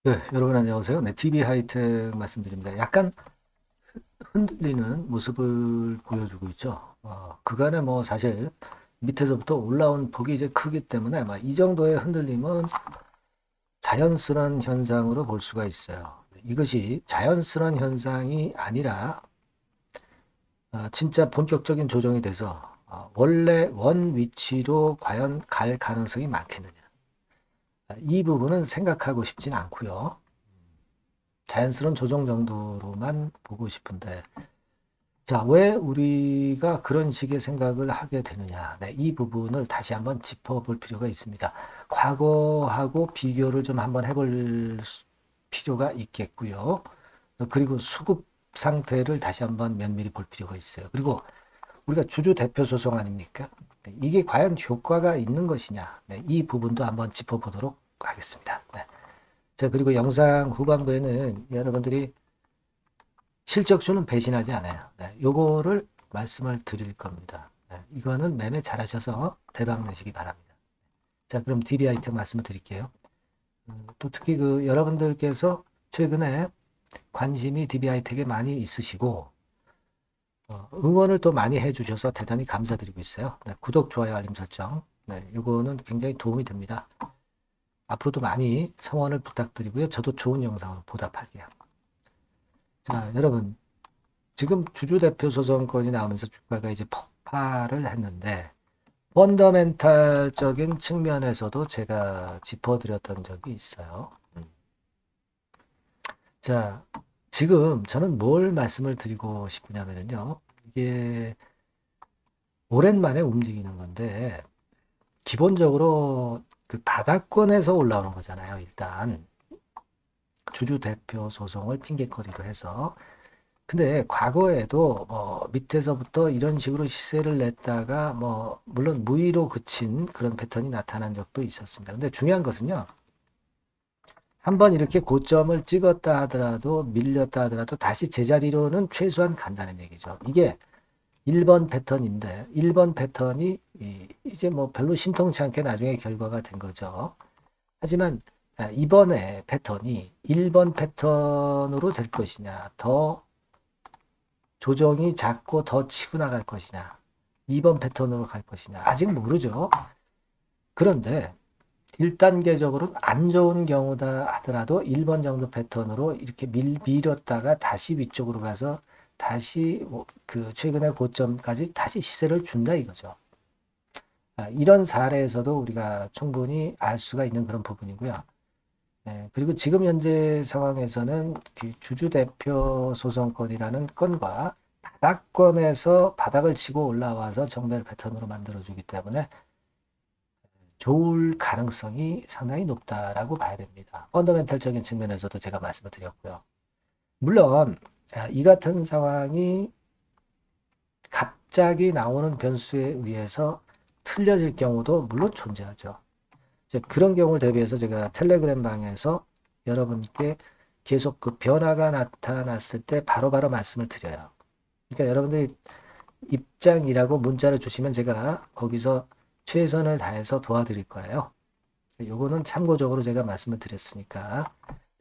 네, 여러분 안녕하세요. 네, TV 하이텍 말씀드립니다. 약간 흔들리는 모습을 보여주고 있죠. 그간에 뭐 사실 밑에서부터 올라온 폭이 이제 크기 때문에 이 정도의 흔들림은 자연스러운 현상으로 볼 수가 있어요. 이것이 자연스러운 현상이 아니라 진짜 본격적인 조정이 돼서 원래 원 위치로 과연 갈 가능성이 많겠느냐. 이 부분은 생각하고 싶진 않고요. 자연스러운 조정 정도로만 보고 싶은데, 자, 왜 우리가 그런 식의 생각을 하게 되느냐. 네, 이 부분을 다시 한번 짚어볼 필요가 있습니다. 과거하고 비교를 좀 한번 해볼 필요가 있겠고요. 그리고 수급 상태를 다시 한번 면밀히 볼 필요가 있어요. 그리고 우리가 주주 대표 소송 아닙니까? 네, 이게 과연 효과가 있는 것이냐. 네, 이 부분도 한번 짚어보도록 하겠습니다. 네. 자, 그리고 영상 후반부에는 여러분들이 실적주는 배신하지 않아요. 네, 요거를 말씀을 드릴 겁니다. 네, 이거는 매매 잘하셔서 대박 내시기 바랍니다. 자, 그럼 DB 아이템 말씀을 드릴게요. 또 특히 여러분들께서 최근에 관심이 DB 아이텍에 많이 있으시고, 응원을 또 많이 해주셔서 대단히 감사드리고 있어요. 네, 구독, 좋아요, 알림 설정. 네, 요거는 굉장히 도움이 됩니다. 앞으로도 많이 성원을 부탁드리고요. 저도 좋은 영상으로 보답할게요. 자, 여러분. 지금 주주대표 소송건이 나오면서 주가가 이제 폭발을 했는데, 펀더멘탈적인 측면에서도 제가 짚어드렸던 적이 있어요. 자, 지금 저는 뭘 말씀을 드리고 싶냐면요. 이게 오랜만에 움직이는 건데, 기본적으로 그 바닥권에서 올라오는 거잖아요. 일단 주주대표 소송을 핑계거리로 해서. 근데 과거에도 밑에서부터 이런 식으로 시세를 냈다가 물론 무위로 그친 그런 패턴이 나타난 적도 있었습니다. 근데 중요한 것은요. 한번 이렇게 고점을 찍었다 하더라도 밀렸다 하더라도 다시 제자리로는 최소한 간다는 얘기죠. 이게 1번 패턴인데 1번 패턴이 이제 별로 신통치 않게 나중에 결과가 된 거죠. 하지만 이번에 패턴이 1번 패턴으로 될 것이냐, 더 조정이 작고 더 치고 나갈 것이냐, 2번 패턴으로 갈 것이냐, 아직 모르죠. 그런데 1단계적으로 안 좋은 경우다 하더라도 1번 정도 패턴으로 이렇게 밀었다가 다시 위쪽으로 가서 다시 그 최근의 고점까지 다시 시세를 준다 이거죠. 이런 사례에서도 우리가 충분히 알 수가 있는 그런 부분이고요. 그리고 지금 현재 상황에서는 그 주주대표 소송건이라는 건과 바닥권에서 바닥을 치고 올라와서 정배열 패턴으로 만들어주기 때문에 좋을 가능성이 상당히 높다라고 봐야 됩니다. 펀더멘탈적인 측면에서도 제가 말씀을 드렸고요. 물론 이 같은 상황이 갑자기 나오는 변수에 의해서 틀려질 경우도 물론 존재하죠. 이제 그런 경우를 대비해서 제가 텔레그램 방에서 여러분께 계속 그 변화가 나타났을 때 바로바로 말씀을 드려요. 그러니까 여러분들이 입장이라고 문자를 주시면 제가 거기서 최선을 다해서 도와드릴 거예요. 요거는 참고적으로 제가 말씀을 드렸으니까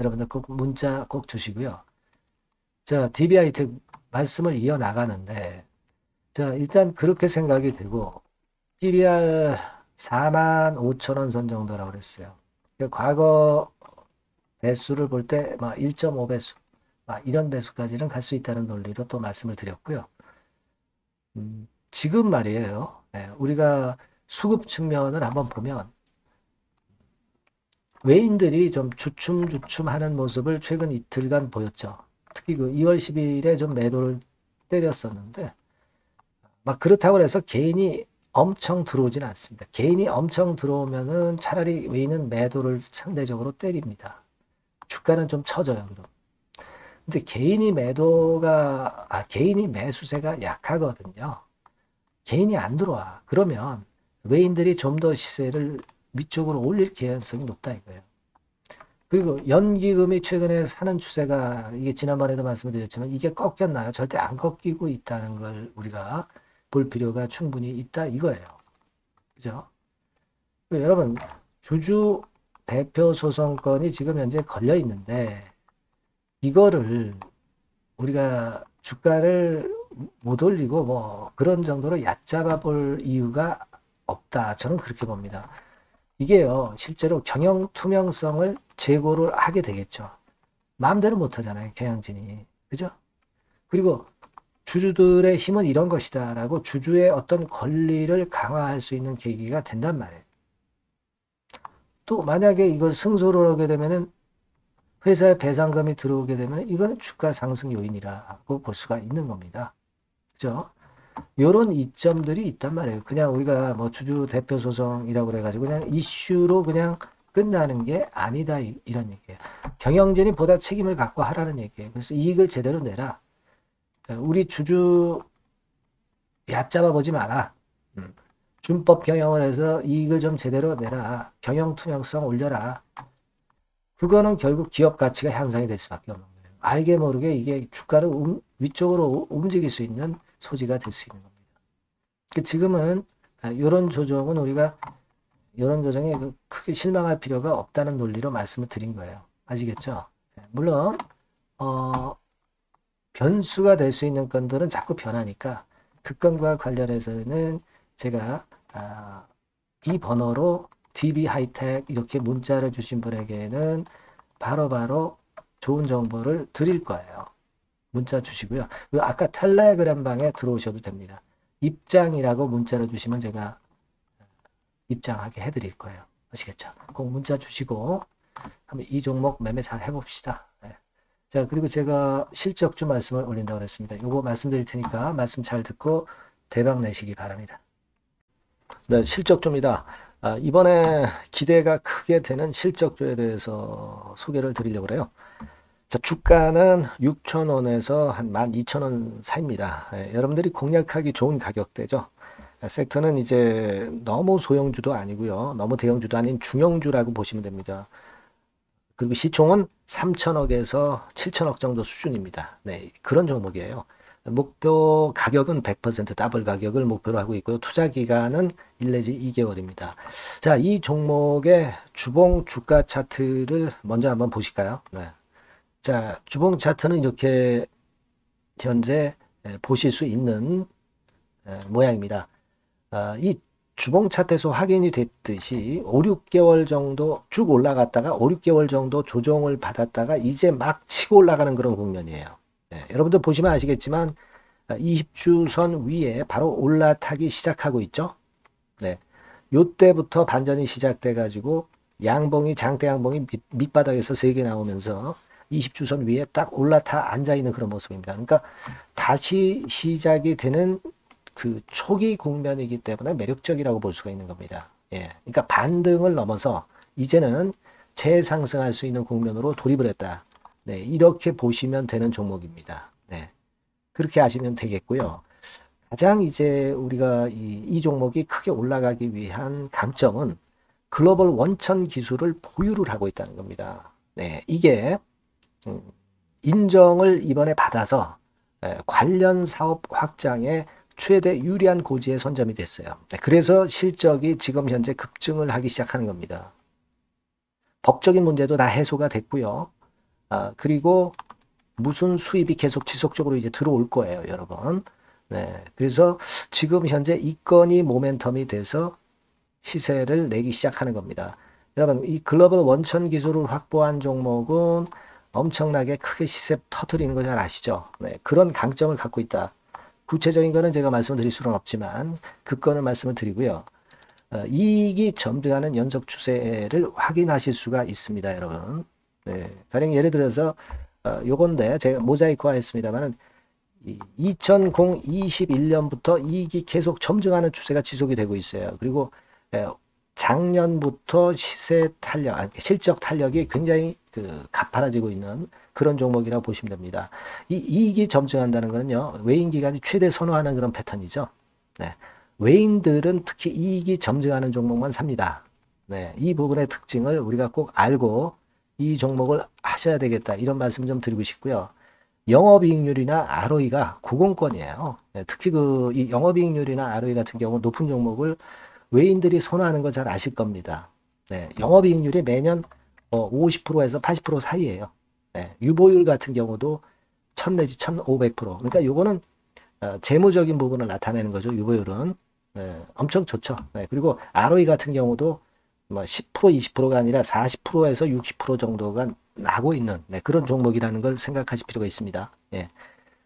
여러분들 꼭 문자 꼭 주시고요. 자, DBI 말씀을 이어나가는데, 자, 일단 그렇게 생각이 되고, PBR 45,000원 선 정도라고 그랬어요. 그러니까 과거 배수를 볼 때 1.5배수, 이런 배수까지는 갈 수 있다는 논리로 또 말씀을 드렸고요. 지금 말이에요. 우리가 수급 측면을 한번 보면 외인들이 좀 주춤주춤 하는 모습을 최근 이틀간 보였죠. 특히 그 2월 10일에 좀 매도를 때렸었는데 그렇다고 해서 개인이 엄청 들어오진 않습니다. 개인이 엄청 들어오면은 차라리 외인은 매도를 상대적으로 때립니다. 주가는 좀 처져요, 그럼. 근데 개인이 매수세가 약하거든요. 개인이 안 들어와. 그러면 외인들이 좀 더 시세를 위쪽으로 올릴 개연성이 높다 이거예요. 그리고 연기금이 최근에 사는 추세가 이게 지난번에도 말씀드렸지만 이게 꺾였나요? 절대 안 꺾이고 있다는 걸 우리가 볼 필요가 충분히 있다 이거예요. 그죠? 여러분 주주 대표 소송건이 지금 현재 걸려 있는데 이거를 우리가 주가를 못 올리고 뭐 그런 정도로 얕잡아 볼 이유가 없다. 저는 그렇게 봅니다. 이게요, 실제로 경영 투명성을 제고를 하게 되겠죠. 마음대로 못 하잖아요, 경영진이. 그죠? 그리고 주주들의 힘은 이런 것이다 라고 주주의 어떤 권리를 강화할 수 있는 계기가 된단 말이에요. 또 만약에 이걸 승소를 하게 되면은 회사에 배상금이 들어오게 되면 이거는 주가 상승 요인이라고 볼 수가 있는 겁니다. 그죠? 요런 이점들이 있단 말이에요. 그냥 우리가 뭐 주주 대표 소송이라고 그래가지고 그냥 이슈로 그냥 끝나는 게 아니다. 이런 얘기예요. 경영진이 보다 책임을 갖고 하라는 얘기예요. 그래서 이익을 제대로 내라. 우리 주주 얕잡아 보지 마라. 준법 경영을 해서 이익을 좀 제대로 내라. 경영 투명성 올려라. 그거는 결국 기업 가치가 향상이 될 수밖에 없는 거예요. 알게 모르게 이게 주가를 위쪽으로 움직일 수 있는 소지가 될 수 있는 겁니다. 지금은 이런 조정은 우리가 이런 조정에 크게 실망할 필요가 없다는 논리로 말씀을 드린 거예요. 아시겠죠? 물론 변수가 될 수 있는 건들은 자꾸 변하니까 그 건과 관련해서는 제가 이 번호로 DB하이텍 이렇게 문자를 주신 분에게는 바로바로 좋은 정보를 드릴 거예요. 문자 주시고요. 그리고 아까 텔레그램 방에 들어오셔도 됩니다. 입장이라고 문자를 주시면 제가 입장하게 해드릴 거예요. 아시겠죠? 꼭 문자 주시고 한번 이 종목 매매 잘 해봅시다. 네. 자, 그리고 제가 실적주 말씀을 올린다고 했습니다. 요거 말씀드릴 테니까 말씀 잘 듣고 대박 내시기 바랍니다. 네, 실적주입니다. 이번에 기대가 크게 되는 실적주에 대해서 소개를 드리려고 해요. 자, 주가는 6,000원에서 한 12,000원 사이입니다. 여러분들이 공략하기 좋은 가격대죠. 섹터는 이제 너무 소형주도 아니고요. 너무 대형주도 아닌 중형주라고 보시면 됩니다. 그리고 시총은 3천억에서 7천억 정도 수준입니다. 네, 그런 종목이에요. 목표 가격은 100% 더블 가격을 목표로 하고 있고요. 투자 기간은 1 내지 2개월입니다. 자, 이 종목의 주봉 주가 차트를 먼저 한번 보실까요? 네. 자, 주봉 차트는 이렇게 현재 보실 수 있는 모양입니다. 이 주봉 차트에서 확인이 됐듯이 5, 6개월 정도 쭉 올라갔다가 5, 6개월 정도 조정을 받았다가 이제 막 치고 올라가는 그런 국면이에요. 네, 여러분들 보시면 아시겠지만 20주선 위에 바로 올라타기 시작하고 있죠. 네, 요때부터 반전이 시작돼 가지고 양봉이 장대 양봉이 밑바닥에서 3개 나오면서 20주선 위에 딱 올라타 앉아 있는 그런 모습입니다. 그러니까 다시 시작이 되는 그 초기 국면이기 때문에 매력적이라고 볼 수가 있는 겁니다. 예, 그러니까 반등을 넘어서 이제는 재상승할 수 있는 국면으로 돌입을 했다. 네, 이렇게 보시면 되는 종목입니다. 네, 그렇게 아시면 되겠고요. 가장 이제 우리가 이 종목이 크게 올라가기 위한 강점은 글로벌 원천 기술을 보유를 하고 있다는 겁니다. 네, 이게 인정을 이번에 받아서 관련 사업 확장에 최대 유리한 고지에 선점이 됐어요. 네, 그래서 실적이 지금 현재 급증을 하기 시작하는 겁니다. 법적인 문제도 다 해소가 됐고요. 그리고 무슨 수입이 계속 지속적으로 이제 들어올 거예요, 여러분. 네, 그래서 지금 현재 이 건이 모멘텀이 돼서 시세를 내기 시작하는 겁니다. 여러분, 이 글로벌 원천 기술을 확보한 종목은 엄청나게 크게 시세 터뜨리는 거 잘 아시죠? 네, 그런 강점을 갖고 있다. 구체적인 거는 제가 말씀을 드릴 수는 없지만 그 건을 말씀을 드리고요. 이익이 점등하는 연속 추세를 확인하실 수가 있습니다, 여러분. 네, 가령 예를 들어서 요건데 제가 모자이크화 했습니다만은 2021년부터 이익이 계속 점증하는 추세가 지속이 되고 있어요. 그리고 작년부터 시세 탄력, 실적 탄력이 굉장히 가파라지고 있는 그런 종목이라고 보시면 됩니다. 이 이익이 점증한다는 거는요, 외인 기관이 최대 선호하는 그런 패턴이죠. 네, 외인들은 특히 이익이 점증하는 종목만 삽니다. 네, 이 부분의 특징을 우리가 꼭 알고 이 종목을 하셔야 되겠다, 이런 말씀 좀 드리고 싶고요. 영업이익률이나 ROE가 고공권이에요. 네, 특히 이 영업이익률이나 ROE 같은 경우 높은 종목을 외인들이 선호하는 거 잘 아실 겁니다. 네, 영업이익률이 매년 50%에서 80% 사이에요. 네, 유보율 같은 경우도 1000 내지 1500%. 그러니까 요거는 재무적인 부분을 나타내는 거죠. 유보율은. 네, 엄청 좋죠. 네, 그리고 ROE 같은 경우도 뭐 10%, 20%가 아니라 40%에서 60% 정도가 나고 있는 그런 종목이라는 걸 생각하실 필요가 있습니다. 예.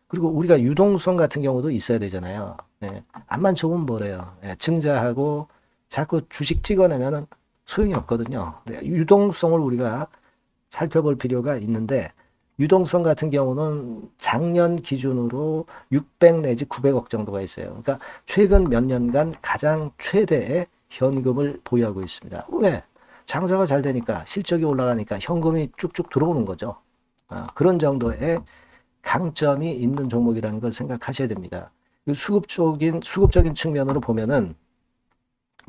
그리고 우리가 유동성 같은 경우도 있어야 되잖아요. 예. 앞만 좋으면 뭐래요. 예. 증자하고 자꾸 주식 찍어내면은 소용이 없거든요. 네. 유동성을 우리가 살펴볼 필요가 있는데 유동성 같은 경우는 작년 기준으로 600 내지 900억 정도가 있어요. 그러니까 최근 몇 년간 가장 최대의 현금을 보유하고 있습니다. 왜? 장사가 잘 되니까 실적이 올라가니까 현금이 쭉쭉 들어오는 거죠. 그런 정도의 강점이 있는 종목이라는 걸 생각하셔야 됩니다. 수급적인 측면으로 보면은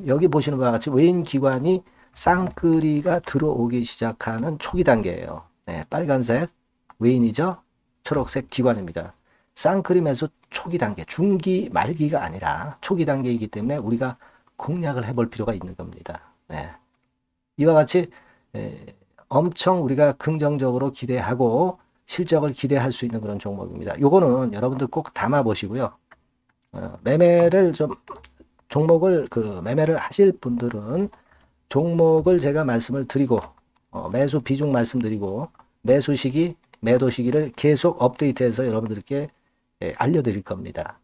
여기 보시는 바와 같이 외인 기관이 쌍끌이가 들어오기 시작하는 초기 단계예요. 네, 빨간색 외인이죠. 초록색 기관입니다. 쌍끌이 매수 초기 단계, 중기 말기가 아니라 초기 단계이기 때문에 우리가 공략을 해볼 필요가 있는 겁니다. 네. 이와 같이 엄청 우리가 긍정적으로 기대하고 실적을 기대할 수 있는 그런 종목입니다. 요거는 여러분들 꼭 담아 보시고요. 매매를 좀 종목을 매매를 하실 분들은 종목을 제가 말씀을 드리고 매수 비중 말씀드리고 매수 시기, 매도 시기를 계속 업데이트해서 여러분들께 알려드릴 겁니다.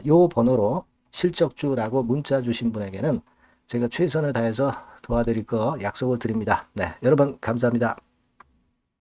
요 번호로 실적주라고 문자 주신 분에게는 제가 최선을 다해서 도와드릴 거 약속을 드립니다. 네, 여러분 감사합니다.